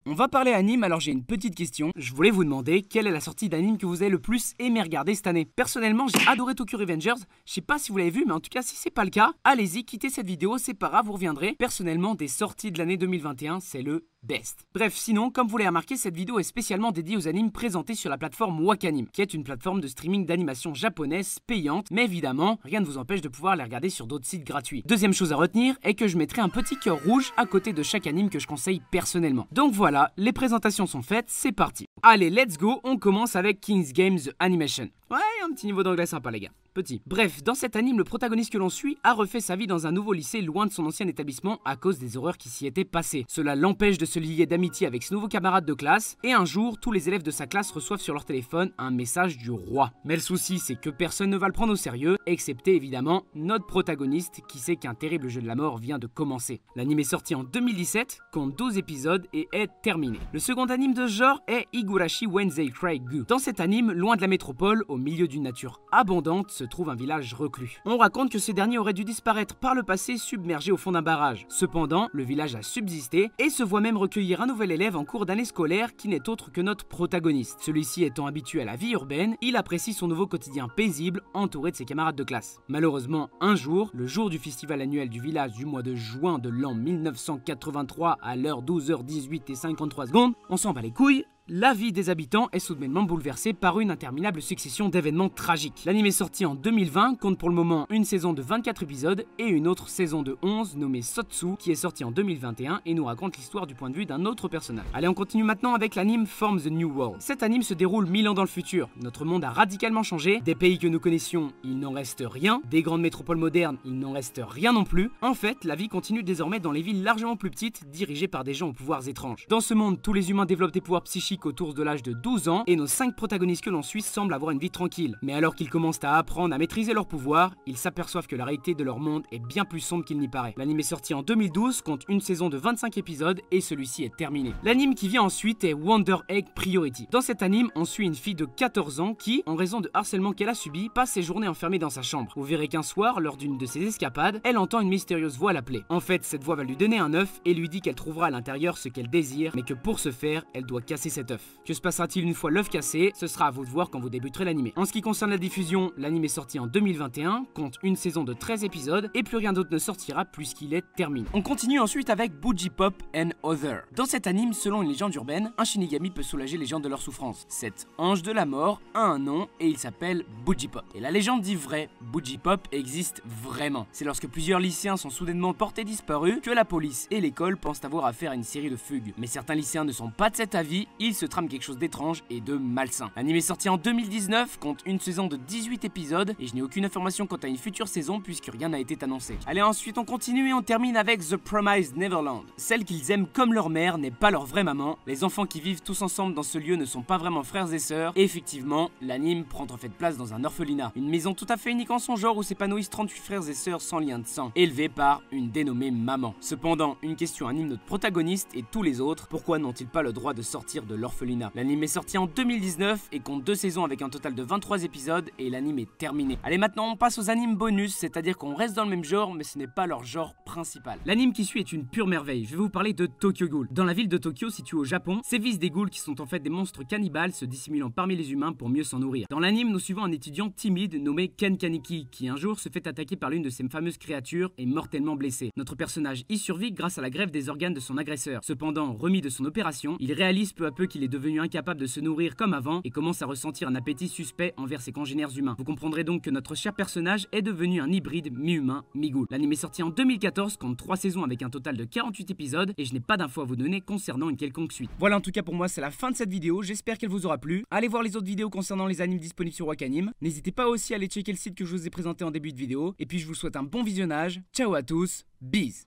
On va parler anime, alors j'ai une petite question. Je voulais vous demander quelle est la sortie d'anime que vous avez le plus aimé regarder cette année. Personnellement, j'ai adoré Tokyo Revengers. Je sais pas si vous l'avez vu, mais en tout cas, si c'est pas le cas, allez-y, quittez cette vidéo, c'est pas grave, vous reviendrez. Personnellement, des sorties de l'année 2021, c'est le best. Bref, sinon, comme vous l'avez remarqué, cette vidéo est spécialement dédiée aux animes présentés sur la plateforme Wakanim, qui est une plateforme de streaming d'animation japonaise payante, mais évidemment, rien ne vous empêche de pouvoir les regarder sur d'autres sites gratuits. Deuxième chose à retenir est que je mettrai un petit cœur rouge à côté de chaque anime que je conseille personnellement. Donc voilà, les présentations sont faites, c'est parti. Allez, let's go, on commence avec King's Game The Animation. Ouais, un petit niveau d'anglais sympa les gars. Petit. Bref, dans cet anime, le protagoniste que l'on suit a refait sa vie dans un nouveau lycée loin de son ancien établissement à cause des horreurs qui s'y étaient passées. Cela l'empêche de se lier d'amitié avec ses nouveaux camarades de classe, et un jour, tous les élèves de sa classe reçoivent sur leur téléphone un message du roi. Mais le souci, c'est que personne ne va le prendre au sérieux, excepté évidemment notre protagoniste qui sait qu'un terrible jeu de la mort vient de commencer. L'anime est sorti en 2017, compte 12 épisodes et est terminé. Le second anime de ce genre est Higurashi Wenzei Cry Gu. Dans cet anime, loin de la métropole, au milieu d'une nature abondante, se trouve un village reclus. On raconte que ce dernier aurait dû disparaître par le passé submergé au fond d'un barrage. Cependant, le village a subsisté et se voit même recueillir un nouvel élève en cours d'année scolaire qui n'est autre que notre protagoniste. Celui-ci étant habitué à la vie urbaine, il apprécie son nouveau quotidien paisible entouré de ses camarades de classe. Malheureusement, un jour, le jour du festival annuel du village du mois de juin de l'an 1983 à l'heure 12h18 et 53 secondes, on s'en bat les couilles. La vie des habitants est soudainement bouleversée par une interminable succession d'événements tragiques. L'anime est sorti en 2020, compte pour le moment une saison de 24 épisodes et une autre saison de 11 nommée Sotsu qui est sortie en 2021 et nous raconte l'histoire du point de vue d'un autre personnage. Allez, on continue maintenant avec l'anime Form the New World. Cet anime se déroule 1000 ans dans le futur. Notre monde a radicalement changé. Des pays que nous connaissions, il n'en reste rien. Des grandes métropoles modernes, il n'en reste rien non plus. En fait, la vie continue désormais dans les villes largement plus petites, dirigées par des gens aux pouvoirs étranges. Dans ce monde, tous les humains développent des pouvoirs psychiques autour de l'âge de 12 ans et nos 5 protagonistes que l'on suit semblent avoir une vie tranquille. Mais alors qu'ils commencent à apprendre à maîtriser leurs pouvoirs, ils s'aperçoivent que la réalité de leur monde est bien plus sombre qu'il n'y paraît. L'anime est sorti en 2012, compte une saison de 25 épisodes et celui-ci est terminé. L'anime qui vient ensuite est Wonder Egg Priority. Dans cet anime, on suit une fille de 14 ans qui, en raison de harcèlement qu'elle a subi, passe ses journées enfermée dans sa chambre. Vous verrez qu'un soir, lors d'une de ses escapades, elle entend une mystérieuse voix l'appeler. En fait, cette voix va lui donner un œuf et lui dit qu'elle trouvera à l'intérieur ce qu'elle désire, mais que pour ce faire, elle doit casser cet œuf. Que se passera-t-il une fois l'œuf cassé? Ce sera à vous de voir quand vous débuterez l'anime. En ce qui concerne la diffusion, l'anime est sorti en 2021, compte une saison de 13 épisodes et plus rien d'autre ne sortira puisqu'il est terminé. On continue ensuite avec Bujipop and Other. Dans cet anime, selon une légende urbaine, un Shinigami peut soulager les gens de leur souffrance. Cet ange de la mort a un nom et il s'appelle Bujipop. Et la légende dit vrai, Bujipop existe vraiment. C'est lorsque plusieurs lycéens sont soudainement portés disparus que la police et l'école pensent avoir affaire à une série de fugues. Mais certains lycéens ne sont pas de cet avis, il se trame quelque chose d'étrange et de malsain. L'anime est sorti en 2019, compte une saison de 18 épisodes et je n'ai aucune information quant à une future saison puisque rien n'a été annoncé. Allez, ensuite on continue et on termine avec The Promised Neverland. Celle qu'ils aiment comme leur mère n'est pas leur vraie maman. Les enfants qui vivent tous ensemble dans ce lieu ne sont pas vraiment frères et sœurs. Et effectivement, l'anime prend en fait place dans un orphelinat. Une maison tout à fait unique en son genre où s'épanouissent 38 frères et sœurs sans lien de sang, élevés par une dénommée maman. Cependant, une question anime notre protagoniste et tous les autres, pourquoi n'ont-ils pas le droit de sortir de l'orphelinat? L'anime est sorti en 2019 et compte 2 saisons avec un total de 23 épisodes et l'anime est terminé. Allez, maintenant on passe aux animes bonus, c'est-à-dire qu'on reste dans le même genre mais ce n'est pas leur genre principal. L'anime qui suit est une pure merveille. Je vais vous parler de Tokyo Ghoul. Dans la ville de Tokyo, située au Japon, sévissent des ghouls qui sont en fait des monstres cannibales se dissimulant parmi les humains pour mieux s'en nourrir. Dans l'anime, nous suivons un étudiant timide nommé Ken Kaneki qui un jour se fait attaquer par l'une de ces fameuses créatures et mortellement blessé. Notre personnage y survit grâce à la greffe des organes de son agresseur. Cependant, remis de son opération, il réalise peu à peu qu'il est devenu incapable de se nourrir comme avant et commence à ressentir un appétit suspect envers ses congénères humains. Vous comprendrez donc que notre cher personnage est devenu un hybride mi-humain, mi-ghoul. L'anime est sorti en 2014, compte 3 saisons avec un total de 48 épisodes et je n'ai pas d'infos à vous donner concernant une quelconque suite. Voilà, en tout cas pour moi c'est la fin de cette vidéo, j'espère qu'elle vous aura plu. Allez voir les autres vidéos concernant les animes disponibles sur Wakanim. N'hésitez pas aussi à aller checker le site que je vous ai présenté en début de vidéo. Et puis je vous souhaite un bon visionnage. Ciao à tous, bis.